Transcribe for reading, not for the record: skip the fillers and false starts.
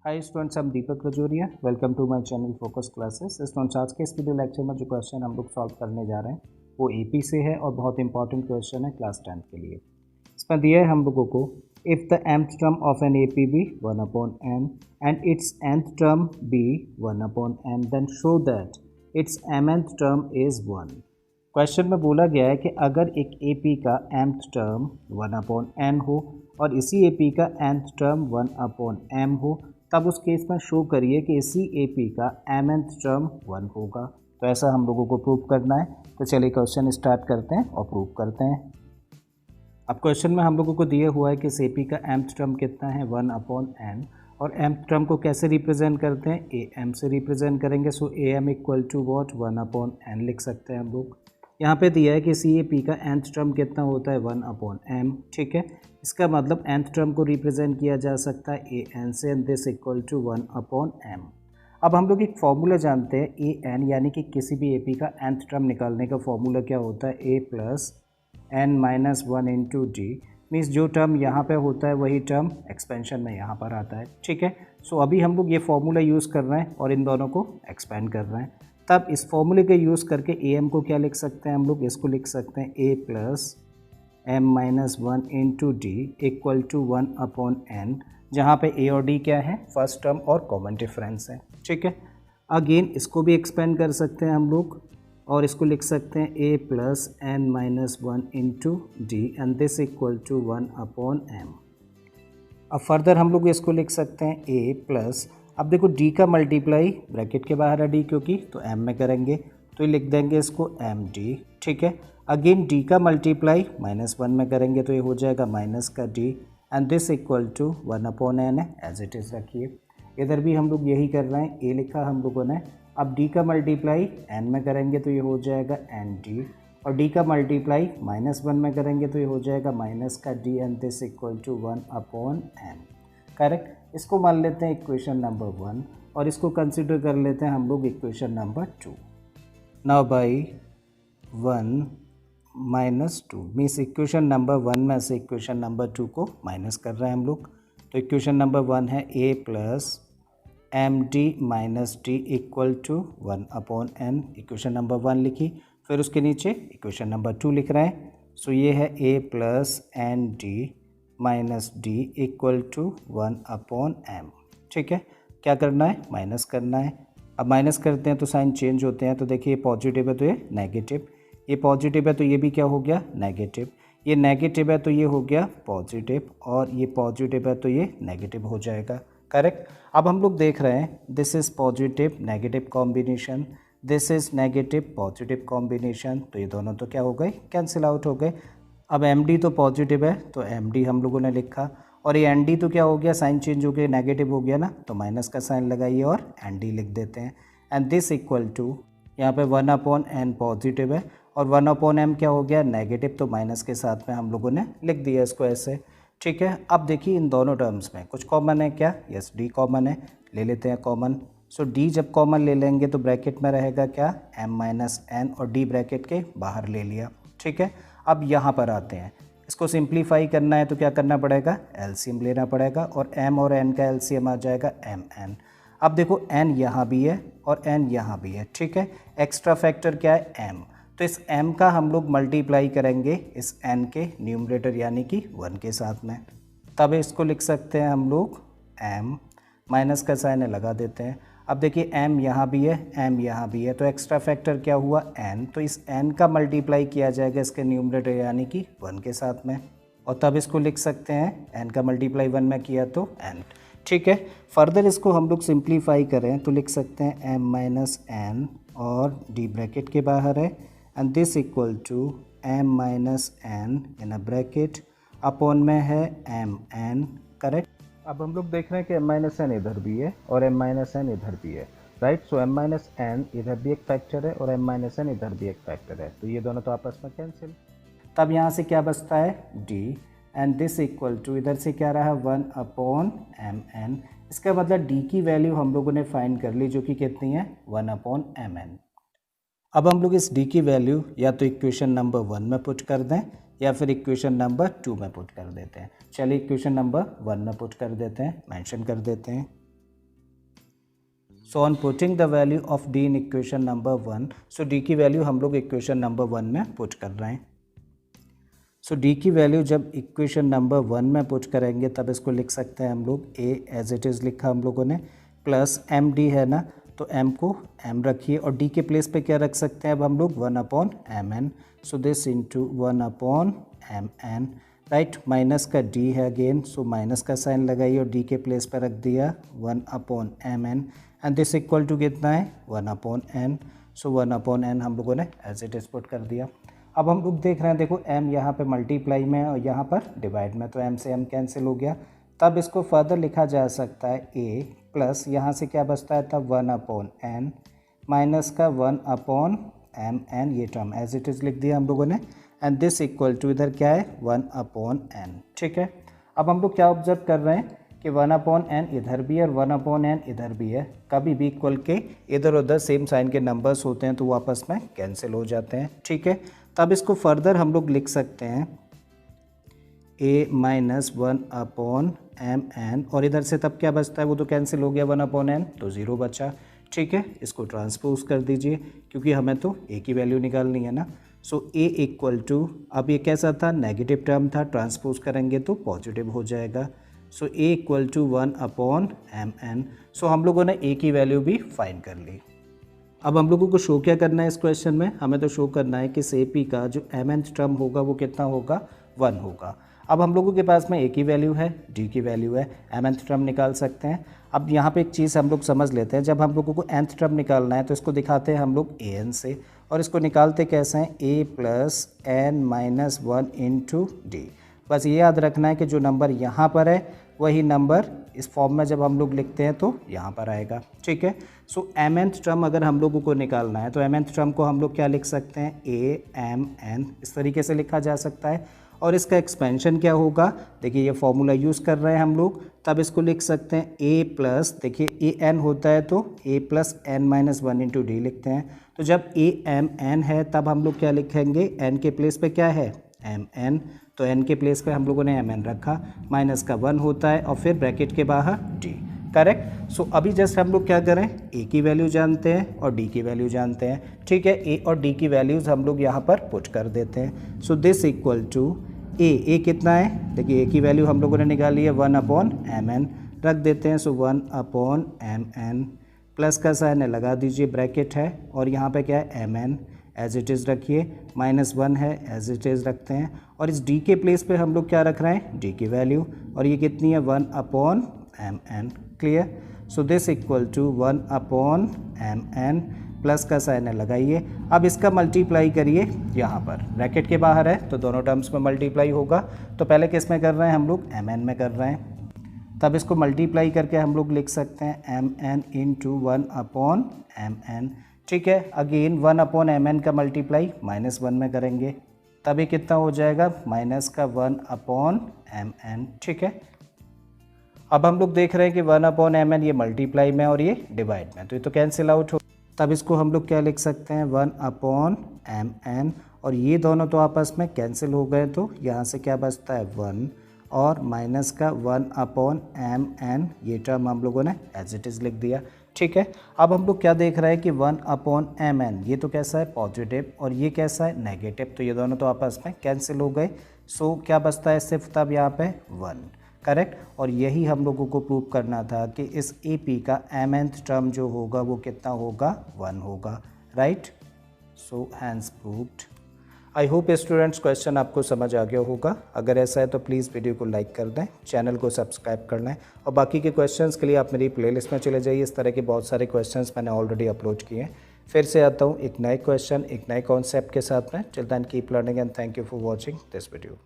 हाय students, हम Deepak Rajoria. Welcome to my channel focus classes. Students, आज के इस वीडियो लेक्चर में जो क्वेश्चन हम लोग सॉल्व करने जा रहे हैं वो एपी से है और बहुत इंपॉर्टेंट क्वेश्चन है क्लास 10 के लिए। इसमें दिया है हम लोगों को, if the nth term of an AP be 1/n and its nth term be 1/n, then show that its mth term is 1। Question में बोला गया है कि अगर एक एपी का mth टर्म 1/n हो और इसी एपी का nth टर्म 1/m हो, तब उस केस में शो करिए कि इसी एपी का mth टर्म 1 होगा। तो ऐसा हम लोगों को प्रूव करना है। तो चलिए क्वेश्चन स्टार्ट करते हैं और प्रूव करते हैं। अब क्वेश्चन में हम लोगों को दिया हुआ है कि इस एपी का mth टर्म कितना है 1/n, और mth टर्म को कैसे रिप्रेजेंट करते हैं, am से रिप्रेजेंट करेंगे। So am equal to what 1/n लिख सकते हैं हम लोग। यहाँ पे दिया है कि सी ए पी का nth टर्म कितना होता है 1/m, ठीक है। इसका मतलब nth टर्म को रिप्रेजेंट किया जा सकता है ए एन से, and this equal to 1/m। अब हम लोग एक फॉर्मूला जानते हैं ए एन, यानी कि किसी भी ए पी का nth टर्म निकालने का फॉर्मूला क्या होता है, a plus n minus 1 into D. Means जो टर्म यहाँ पे होता है वही टर्म एक्सपेंशन में यहाँ पर आता है, ठीक है। सो अभी हम लोग ये फॉर्मूला यूज़ कर रहे हैं और इन दोनों को एक्सपेंड कर रहे हैं। तब इस फॉर्मूले के यूज़ करके ए एम को क्या लिख सकते हैं हम लोग, इसको लिख सकते हैं a plus m minus 1 into d equal to 1/n, जहाँ पे a और d क्या है, फर्स्ट टर्म और कॉमन डिफरेंस है, ठीक है। अगेन इसको भी एक्सपेंड कर सकते हैं हम लोग और इसको लिख सकते हैं a plus n minus 1 into d and this equal to 1/m। अब फर्दर हम लोग इसको लिख सकते हैं a प्लस, अब देखो d का मल्टीप्लाई ब्रैकेट के बाहर है d क्योंकि, तो m में करेंगे तो ये लिख देंगे इसको md, ठीक है। अगेन d का मल्टीप्लाई -1 में करेंगे तो ये हो जाएगा माइनस का d and this equal to 1/n है, एज इट इज़ रखिए। इधर भी हम लोग यही कर रहे हैं, a लिखा हम लोगों ने। अब d का मल्टीप्लाई n में करेंगे तो ये हो जाएगा nd, और d का मल्टीप्लाई -1 में करेंगे तो ये हो जाएगा माइनस का d and this equal to 1/n, correct. इसको मान लेते हैं इक्वेशन नंबर 1 और इसको कंसिडर कर लेते हैं हम लोग equation number 2। Now by 1 minus 2 means equation number 1 में से इक्वेशन नंबर 2 को माइनस कर रहे हैं हम लोग। तो इक्वेशन नंबर 1 है a plus m d minus d equal to 1/n। Equation number 1 लिखी, फिर उसके नीचे इक्वेशन नंबर 2 लिख रहे हैं। सो ये है a plus n d minus d equal to 1/m, ठीक है। क्या करना है, माइनस करना है। अब माइनस करते हैं तो साइन चेंज होते हैं, तो देखिए ये पॉजिटिव है तो ये नेगेटिव, ये पॉजिटिव है तो ये भी क्या हो गया, नेगेटिव, ये नेगेटिव है तो ये हो गया पॉजिटिव, और ये पॉजिटिव है तो ये नेगेटिव हो जाएगा, करेक्ट। अब हम लोग देख रहे हैं this is positive negative combination, this is negative positive combination, तो ये दोनों तो क्या हो गए, कैंसिल आउट हो गए। अब एम डी तो पॉजिटिव है तो एम डी हम लोगों ने लिखा, और ये एन डी तो क्या हो गया, साइन चेंज हो गया, नेगेटिव हो गया ना, तो माइनस का साइन लगाइए और एन डी लिख देते हैं। एंड दिस इक्वल टू, यहाँ पे 1/n पॉजिटिव है और 1/m क्या हो गया, नेगेटिव, तो माइनस के साथ में हम लोगों ने लिख दिया इसको ऐसे, ठीक है। अब देखिए इन दोनों टर्म्स में कुछ कॉमन है क्या, यस डी कॉमन है, ले लेते हैं कॉमन। सो डी जब कॉमन ले लेंगे तो ब्रैकेट में रहेगा क्या, m माइनस n, और डी ब्रैकेट के बाहर ले लिया, ठीक है। अब यहाँ पर आते हैं, इसको सिंप्लीफाई करना है तो क्या करना पड़ेगा, एलसीएम लेना पड़ेगा, और m और n का एलसीएम आ जाएगा mn। अब देखो n यहाँ भी है और n यहाँ भी है, ठीक है। एक्स्ट्रा फैक्टर क्या है, m, तो इस m का हम लोग मल्टीप्लाई करेंगे इस n के न्यूमरेटर यानी कि 1 के साथ में, तब इसको लिख सकते हैं हम लोग m, माइनस का साइन लगा देते हैं। अब देखिए m यहाँ भी है, m यहाँ भी है, तो एक्स्ट्रा फैक्टर क्या हुआ, n, तो इस n का मल्टीप्लाई किया जाएगा इसके न्यूमरेटर यानी कि 1 के साथ में, और तब इसको लिख सकते हैं n का मल्टीप्लाई 1 में किया तो n, ठीक है। फर्दर इसको हम लोग सिंप्लीफाई करें तो लिख सकते हैं m माइनस n, और d ब्रैकेट के बाहर है, and this equal to m minus n in a bracket, upon में है mn, करेक्ट। अब हम लोग देख रहे हैं कि m माइनस n इधर भी है और m माइनस n इधर भी है, राइट। सो m माइनस n इधर भी एक फैक्टर है और m माइनस n इधर भी एक फैक्टर है, तो ये दोनों तो आपस में कैंसिल। तब यहाँ से क्या बचता है d, and this equal to, इधर से क्या रहा 1/mn। इसका मतलब d की वैल्यू हम लोगों ने फाइंड कर ली, जो कि कितनी है 1/mn। अब हम लोग इस d की वैल्यू या तो इक्वेशन नंबर 1 में पुट कर दें या फिर इक्वेशन नंबर 2 में पुट कर देते हैं। चलिए इक्वेशन नंबर 1 में पुट कर देते हैं, मेंशन कर देते हैं। So on putting the value of D in equation number 1, so D की वैल्यू हम लोग इक्वेशन नंबर 1 में पुट कर रहे हैं। सो डी की वैल्यू जब इक्वेशन नंबर 1 में पुट करेंगे तब इसको लिख सकते हैं हम लोग ए एज इट इज़ लिखा हम लोगों ने, प्लस एम डी है ना, तो m को m रखिए और d के प्लेस पे क्या रख सकते हैं अब हम लोग 1/mn, so this into 1/mn, right. Minus का d है अगेन, सो माइनस का साइन लगाइए और d के प्लेस पे रख दिया 1/mn and this equal to कितना है 1/n, सो 1/n हम लोगों ने एज इट इज पुट कर दिया। अब हम लोग देख रहे हैं, देखो m यहाँ पे मल्टीप्लाई में और यहाँ पर डिवाइड में, तो m से m कैंसिल हो गया। तब इसको फर्दर लिखा जा सकता है a प्लस यहाँ से क्या बचता है तब 1/n माइनस का 1/mn, ये टर्म एज इट इज़ लिख दिया हम लोगों ने एंड दिस इक्वल टू इधर क्या है 1/n, ठीक है। अब हम लोग क्या ऑब्जर्व कर रहे हैं कि 1/n इधर भी है और 1/n इधर भी है, कभी भी इक्वल के इधर उधर सेम साइन के नंबर्स होते हैं तो वो आपस में कैंसिल हो जाते हैं, ठीक है। तब इसको फर्दर हम लोग लिख सकते हैं a माइनस 1/mn और इधर से तब क्या बचता है, वो तो कैंसिल हो गया 1/n, तो 0 बचा, ठीक है। इसको ट्रांसपोज कर दीजिए क्योंकि हमें तो a की वैल्यू निकालनी है ना। सो a इक्वल टू, अब ये कैसा था नेगेटिव टर्म था, ट्रांसपोज करेंगे तो पॉजिटिव हो जाएगा। सो a इक्वल टू 1/mn, सो हम लोगों ने a की वैल्यू भी फाइंड कर ली। अब हम लोगों को शो क्या करना है इस क्वेश्चन में, हमें तो शो करना है कि इस AP का जो mnth टर्म होगा वो कितना होगा 1 होगा। अब हम लोगों के पास में a की वैल्यू है, d की वैल्यू है, mnth टर्म निकाल सकते हैं। अब यहाँ पे एक चीज़ हम लोग समझ लेते हैं, जब हम लोगों को nth टर्म निकालना है तो इसको दिखाते हैं हम लोग an से और इसको निकालते कैसे हैं a plus n minus 1 into D. बस ये याद रखना है कि जो नंबर यहाँ पर है वही नंबर इस फॉर्म में जब हम लोग लिखते हैं तो यहाँ पर आएगा, ठीक है। सो mnth टर्म अगर हम लोगों को निकालना है तो mnth टर्म को हम लोग क्या लिख सकते हैं a m n, इस तरीके से लिखा जा सकता है। और इसका एक्सपेंशन क्या होगा, देखिए ये फॉर्मूला यूज़ कर रहे हैं हम लोग, तब इसको लिख सकते हैं a प्लस, देखिए a n होता है तो a plus n minus 1 into D लिखते हैं। तो जब a m n है तब हम लोग क्या लिखेंगे, n के प्लेस पे क्या है m n, तो n के प्लेस पे हम लोगों ने m n रखा, माइनस का 1 होता है और फिर ब्रैकेट के बाहर d, करेक्ट। सो अभी जस्ट हम लोग क्या करें, a की वैल्यू जानते हैं और d की वैल्यू जानते हैं, ठीक है। a और d की वैल्यूज़ हम लोग यहाँ पर पुट कर देते हैं। So this equal to a कितना है, देखिए a की वैल्यू हम लोगों ने निकाली है 1/mn, रख देते हैं। सो 1/mn प्लस का साइन है लगा दीजिए, ब्रैकेट है और यहाँ पे क्या है mn एज इट इज़ रखिए, माइनस 1 है एज इट इज़ रखते हैं और इस d के प्लेस पे हम लोग क्या रख रहे हैं d की वैल्यू, और ये कितनी है 1/mn, clear. So this equal to 1/mn plus का साइन है लगाइए। अब इसका मल्टीप्लाई करिए, यहाँ पर ब्रैकेट के बाहर है तो दोनों टर्म्स में मल्टीप्लाई होगा, तो पहले किस में कर रहे हैं हम लोग mn में कर रहे हैं, तब इसको मल्टीप्लाई करके हम लोग लिख सकते हैं mn इंटू 1/mn, ठीक है। अगेन 1/mn का मल्टीप्लाई माइनस 1 में करेंगे, तभी कितना हो जाएगा माइनस का 1/mn, ठीक है। अब हम लोग देख रहे हैं कि 1/mn ये मल्टीप्लाई में और ये डिवाइड में, तो ये तो कैंसिल आउट हो, तब इसको हम लोग क्या लिख सकते हैं 1/mn और ये दोनों तो आपस में कैंसिल हो गए, तो यहाँ से क्या बचता है 1 और माइनस का 1/mn, ये टर्म हम लोगों ने एज इट इज़ लिख दिया, ठीक है। अब हम लोग क्या देख रहे हैं कि 1/mn ये तो कैसा है पॉजिटिव और ये कैसा है नेगेटिव, तो ये दोनों तो आपस में कैंसिल हो गए। सो क्या बचता है सिर्फ तब यहाँ पे 1, करेक्ट। और यही हम लोगों को प्रूव करना था कि इस AP का mnth टर्म जो होगा वो कितना होगा 1 होगा, right. So hence proved. I hope students question आपको समझ आ गया होगा। अगर ऐसा है तो प्लीज़ वीडियो को लाइक कर दें, चैनल को सब्सक्राइब कर लें और बाकी के क्वेश्चंस के लिए आप मेरी प्लेलिस्ट में चले जाइए। इस तरह के बहुत सारे क्वेश्चंस मैंने ऑलरेडी अपलोड किए हैं। फिर से आता हूँ एक नए क्वेश्चन एक नए कॉन्सेप्ट के साथ में। Till then keep learning and thank you for watching this video.